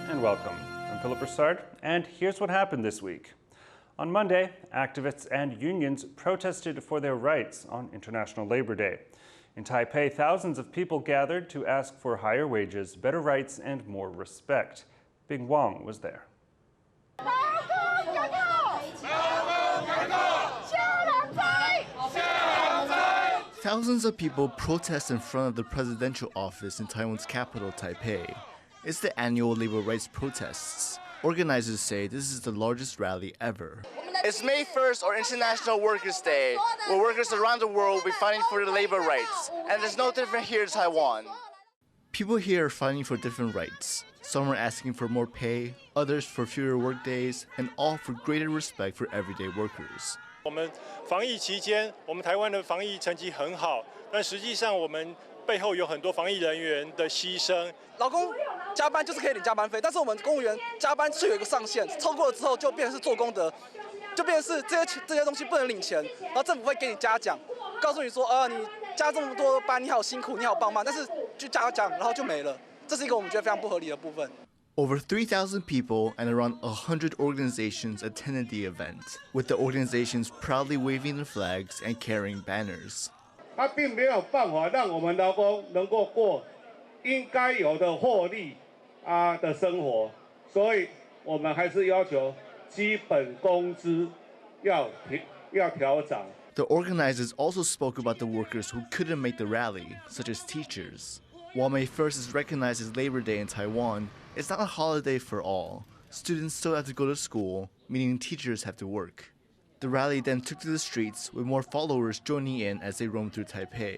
and welcome. I'm Brossard, and here's what happened this week. On Monday, activists and unions protested for their rights on International Labor Day. In Taipei, thousands of people gathered to ask for higher wages, better rights, and more respect. Bing Wong was there. Thousands of people protest in front of the presidential office in Taiwan's capital, Taipei. It's the annual labor rights protests. Organizers say this is the largest rally ever. It's May 1st, or International Workers' Day, where workers around the world will be fighting for their labor rights. And it's no different here in Taiwan. People here are fighting for different rights. Some are asking for more pay, others for fewer work days, and all for greater respect for everyday workers. 我们防疫期间，我们台湾的防疫成绩很好，但实际上我们背后有很多防疫人员的牺牲。劳工加班就是可以领加班费，但是我们公务员加班是有一个上限，超过了之后就变成是做功德，就变成是这些东西不能领钱，然后政府会给你嘉奖，告诉你说你加这么多班，你好辛苦，你好棒棒，但是就嘉奖，然后就没了，这是一个我们觉得非常不合理的部分。 Over 3,000 people and around 100 organizations attended the event, with the organizations proudly waving their flags and carrying banners. 它并没有办法让我们劳工能够过应该有的获利的生活，所以我们还是要求基本工资要调涨。 The organizers also spoke about the workers who couldn't make the rally, such as teachers. While May 1st is recognized as Labor Day in Taiwan, it's not a holiday for all. Students still have to go to school, meaning teachers have to work. The rally then took to the streets, with more followers joining in as they roamed through Taipei.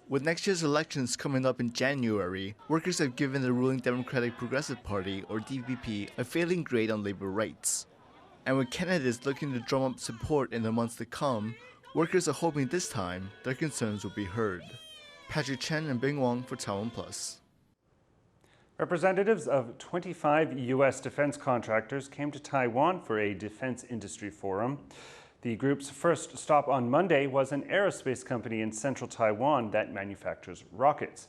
With next year's elections coming up in January, workers have given the ruling Democratic Progressive Party, or DPP, a failing grade on labor rights. And with candidates looking to drum up support in the months to come, workers are hoping this time their concerns will be heard. Patrick Chen and Bing Wong for TaiwanPlus. Representatives of 25 U.S. defense contractors came to Taiwan for a defense industry forum. The group's first stop on Monday was an aerospace company in central Taiwan that manufactures rockets.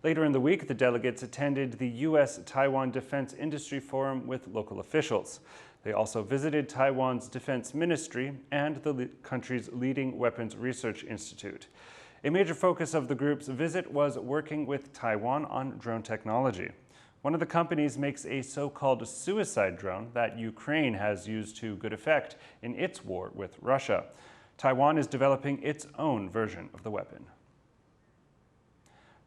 Later in the week, the delegates attended the U.S.-Taiwan Defense Industry Forum with local officials. They also visited Taiwan's defense ministry and the country's leading weapons research institute. A major focus of the group's visit was working with Taiwan on drone technology. One of the companies makes a so-called suicide drone that Ukraine has used to good effect in its war with Russia. Taiwan is developing its own version of the weapon.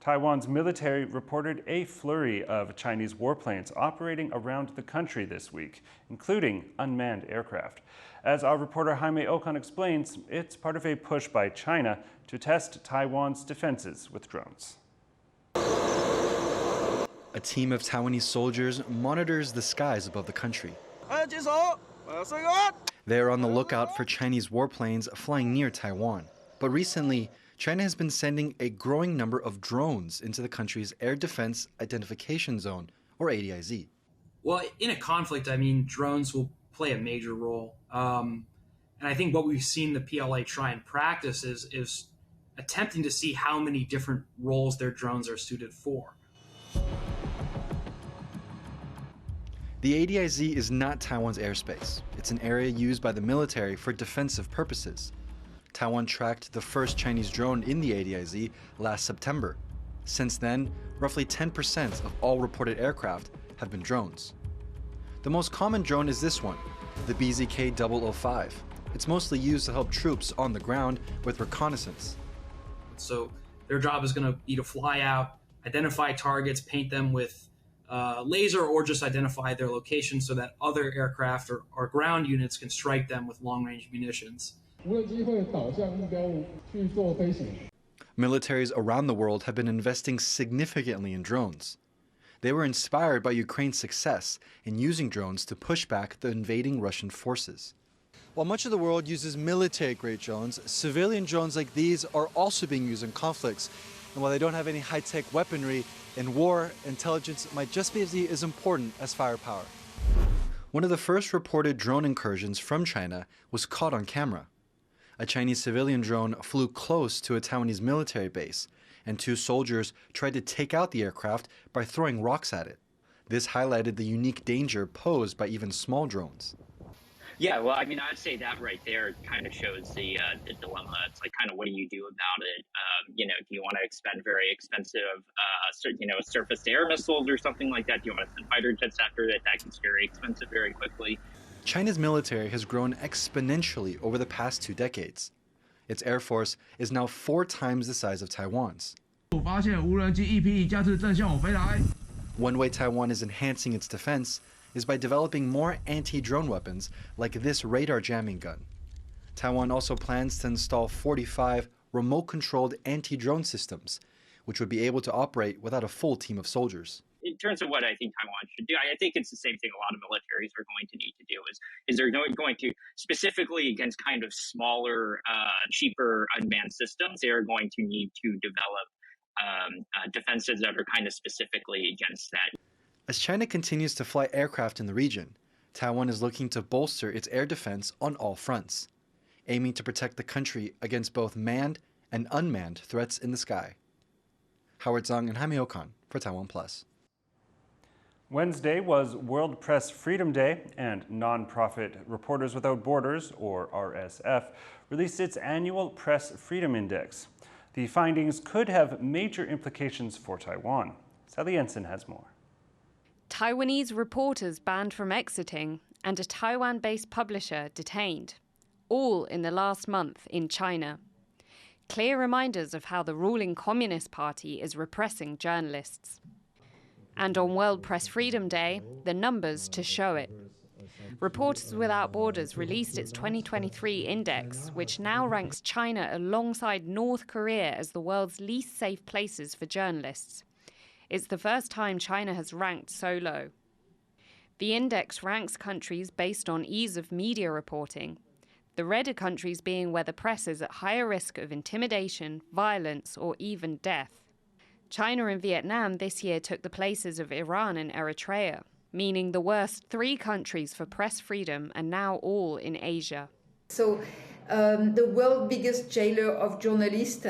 Taiwan's military reported a flurry of Chinese warplanes operating around the country this week, including unmanned aircraft. As our reporter Jaime Okan explains, it's part of a push by China to test Taiwan's defenses with drones. A team of Taiwanese soldiers monitors the skies above the country. They are on the lookout for Chinese warplanes flying near Taiwan. But recently, China has been sending a growing number of drones into the country's Air Defense Identification Zone, or ADIZ. Well, in a conflict, I mean, drones will play a major role. And I think what we've seen the PLA try and practice is attempting to see how many different roles their drones are suited for. The ADIZ is not Taiwan's airspace. It's an area used by the military for defensive purposes. Taiwan tracked the first Chinese drone in the ADIZ last September. Since then, roughly 10% of all reported aircraft have been drones. The most common drone is this one, the BZK-005. It's mostly used to help troops on the ground with reconnaissance. So their job is going to be to fly out, identify targets, paint them with laser, or just identify their location so that other aircraft or ground units can strike them with long-range munitions. Militaries around the world have been investing significantly in drones. They were inspired by Ukraine's success in using drones to push back the invading Russian forces. While much of the world uses military-grade drones, civilian drones like these are also being used in conflicts. And while they don't have any high-tech weaponry, in war, intelligence might just be as important as firepower. One of the first reported drone incursions from China was caught on camera. A Chinese civilian drone flew close to a Taiwanese military base, and two soldiers tried to take out the aircraft by throwing rocks at it. This highlighted the unique danger posed by even small drones. Yeah, well, I mean, I'd say that right there kind of shows the dilemma. It's like, kind of, what do you do about it? Do you want to expend very expensive, surface-to-air missiles or something like that? Do you want to send fighter jets after it? That gets very expensive very quickly. China's military has grown exponentially over the past 2 decades. Its air force is now 4 times the size of Taiwan's. One way Taiwan is enhancing its defense is by developing more anti-drone weapons like this radar jamming gun. Taiwan also plans to install 45 remote-controlled anti-drone systems, which would be able to operate without a full team of soldiers. In terms of what I think Taiwan should do, I think it's the same thing a lot of militaries are going to need to do is they're going to, specifically against kind of smaller, cheaper unmanned systems, they are going to need to develop defenses that are kind of specifically against that. As China continues to fly aircraft in the region, Taiwan is looking to bolster its air defense on all fronts, aiming to protect the country against both manned and unmanned threats in the sky. Howard Zhang and Jaime Okan for TaiwanPlus. Wednesday was World Press Freedom Day, and nonprofit Reporters Without Borders, or RSF, released its annual Press Freedom Index. The findings could have major implications for Taiwan. Sally Ensign has more. Taiwanese reporters banned from exiting and a Taiwan-based publisher detained, all in the last month in China. Clear reminders of how the ruling Communist Party is repressing journalists. And on World Press Freedom Day, the numbers to show it. Reporters Without Borders released its 2023 index, which now ranks China alongside North Korea as the world's least safe places for journalists. It's the first time China has ranked so low. The index ranks countries based on ease of media reporting, the redder countries being where the press is at higher risk of intimidation, violence, or even death. China and Vietnam this year took the places of Iran and Eritrea, meaning the worst 3 countries for press freedom are now all in Asia. So the world's biggest jailer of journalists,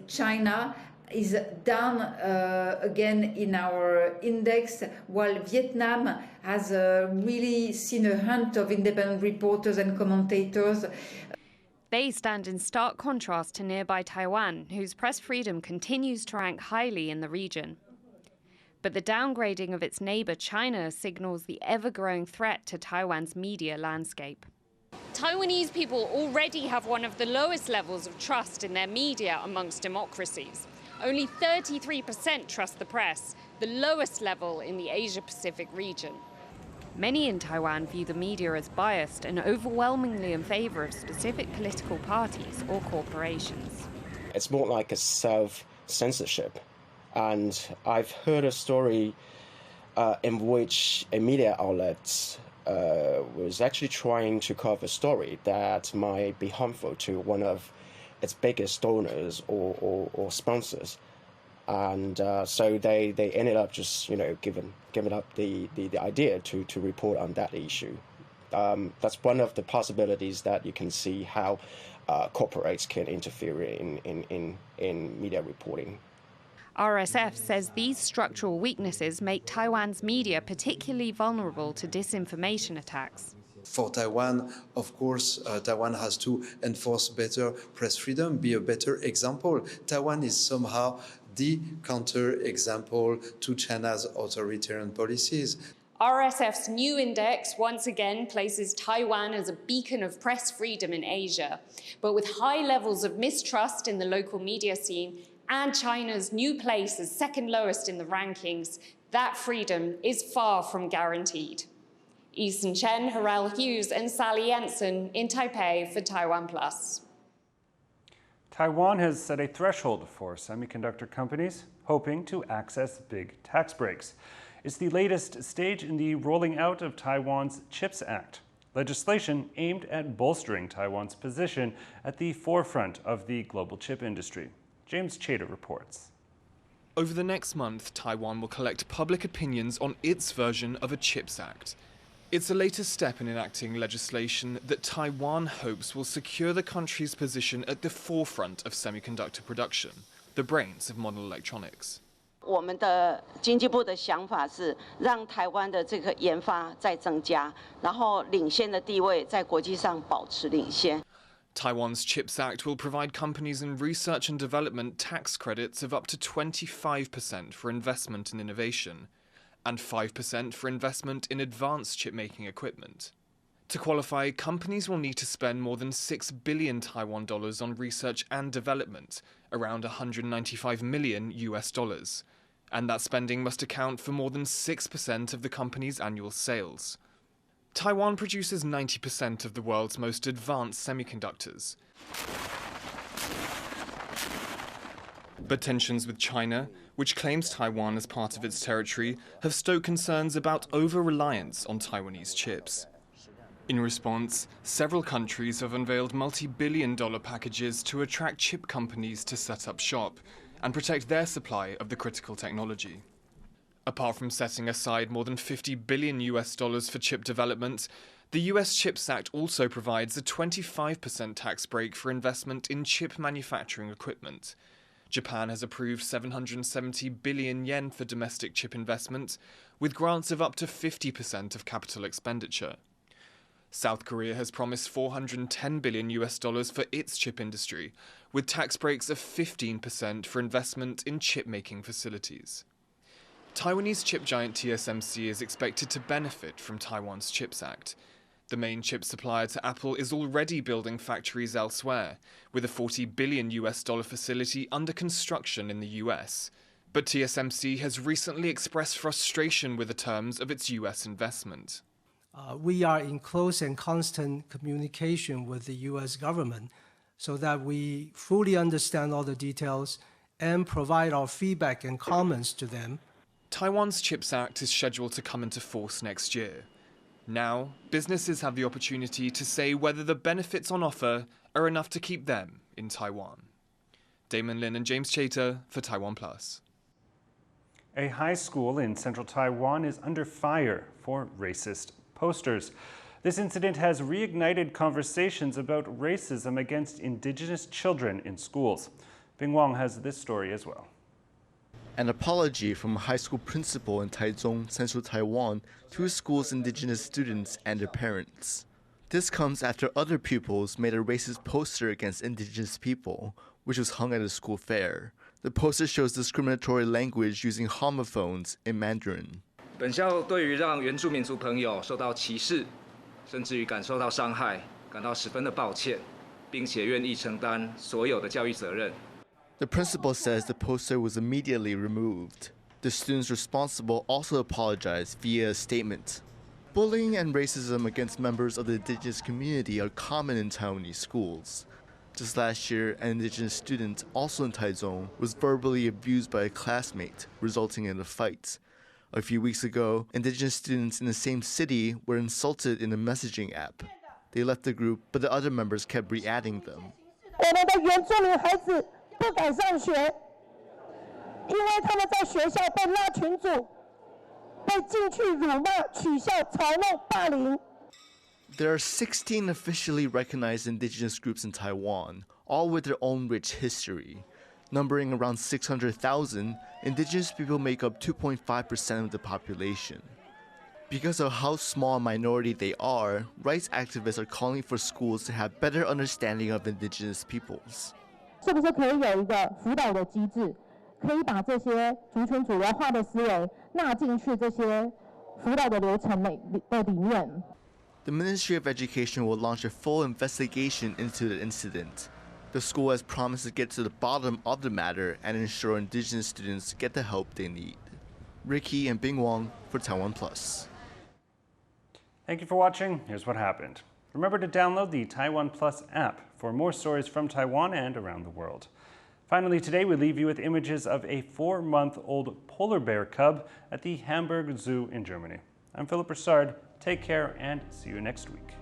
China, is down again in our index, while Vietnam has really seen a hunt of independent reporters and commentators. They stand in stark contrast to nearby Taiwan, whose press freedom continues to rank highly in the region. But the downgrading of its neighbour China signals the ever-growing threat to Taiwan's media landscape. Taiwanese people already have one of the lowest levels of trust in their media amongst democracies. Only 33% trust the press, the lowest level in the Asia-Pacific region. Many in Taiwan view the media as biased and overwhelmingly in favour of specific political parties or corporations. It's more like a self-censorship. And I've heard a story in which a media outlet was actually trying to cover a story that might be harmful to one of its biggest donors or sponsors, and so they ended up just giving up the idea to report on that issue. That's one of the possibilities that you can see how corporates can interfere in media reporting. RSF says these structural weaknesses make Taiwan's media particularly vulnerable to disinformation attacks. For Taiwan, of course, Taiwan has to enforce better press freedom, be a better example. Taiwan is somehow the counter-example to China's authoritarian policies. RSF's new index once again places Taiwan as a beacon of press freedom in Asia, but with high levels of mistrust in the local media scene and China's new place as second lowest in the rankings, that freedom is far from guaranteed. Eason Chen, Harel Hughes, and Sally Ensign in Taipei for TaiwanPlus. Taiwan has set a threshold for semiconductor companies hoping to access big tax breaks. It's the latest stage in the rolling out of Taiwan's Chips Act, legislation aimed at bolstering Taiwan's position at the forefront of the global chip industry. James Chater reports. Over the next month, Taiwan will collect public opinions on its version of a Chips Act. It's the latest step in enacting legislation that Taiwan hopes will secure the country's position at the forefront of semiconductor production, the brains of modern electronics. 我们的经济部的想法是让台湾的这个研发再增加，然后领先的地位在国际上保持领先。Taiwan's Chips Act will provide companies in research and development tax credits of up to 25% for investment in innovation and 5% for investment in advanced chip-making equipment. To qualify, companies will need to spend more than 6 billion Taiwan dollars on research and development, around 195 million US dollars, and that spending must account for more than 6% of the company's annual sales. Taiwan produces 90% of the world's most advanced semiconductors. But tensions with China, which claims Taiwan as part of its territory, have stoked concerns about over-reliance on Taiwanese chips. In response, several countries have unveiled multi-billion-dollar packages to attract chip companies to set up shop and protect their supply of the critical technology. Apart from setting aside more than 50 billion US dollars for chip development, the US Chips Act also provides a 25% tax break for investment in chip manufacturing equipment. Japan has approved 770 billion yen for domestic chip investment, with grants of up to 50% of capital expenditure. South Korea has promised 410 billion US dollars for its chip industry, with tax breaks of 15% for investment in chip-making facilities. Taiwanese chip giant TSMC is expected to benefit from Taiwan's Chips Act. The main chip supplier to Apple is already building factories elsewhere, with a 40 billion US dollar facility under construction in the US. But TSMC has recently expressed frustration with the terms of its US investment. We are in close and constant communication with the U.S. government so that we fully understand all the details and provide our feedback and comments to them. Taiwan's Chips Act is scheduled to come into force next year. Now, businesses have the opportunity to say whether the benefits on offer are enough to keep them in Taiwan. Damon Lin and James Chater for TaiwanPlus. A high school in central Taiwan is under fire for racist posters. This incident has reignited conversations about racism against Indigenous children in schools. Bing Wang has this story as well. An apology from a high school principal in Taichung, central Taiwan, to his school's Indigenous students and their parents. This comes after other pupils made a racist poster against Indigenous people, which was hung at a school fair. The poster shows discriminatory language using homophones in Mandarin. 本校对于让原住民族朋友受到歧视，甚至于感受到伤害，感到十分的抱歉，并且愿意承担所有的教育责任。 The principal says the poster was immediately removed. The students responsible also apologized via a statement. Bullying and racism against members of the Indigenous community are common in Taiwanese schools. Just last year, an Indigenous student, also in Taichung, was verbally abused by a classmate, resulting in a fight. A few weeks ago, Indigenous students in the same city were insulted in a messaging app. They left the group, but the other members kept re-adding them. 我们的原住民孩子不敢上学，因为他们在学校被拉群组，被进去辱骂、取笑、嘲弄、霸凌。 There are 16 officially recognized Indigenous groups in Taiwan, all with their own rich history. Numbering around 600,000, Indigenous people make up 2.5% of the population. Because of how small a minority they are, rights activists are calling for schools to have better understanding of Indigenous peoples. 是不是可以有一个辅导的机制，可以把这些族群主流化的思维纳进去这些辅导的流程里面？ The Ministry of Education will launch a full investigation into the incident. The school has promised to get to the bottom of the matter and ensure Indigenous students get the help they need. Ricky and Bing Wang for TaiwanPlus. Thank you for watching. Here's what happened. Remember to download the TaiwanPlus app for more stories from Taiwan and around the world. Finally, today we leave you with images of a 4-month-old polar bear cub at the Hamburg Zoo in Germany. I'm Brossard. Take care and see you next week.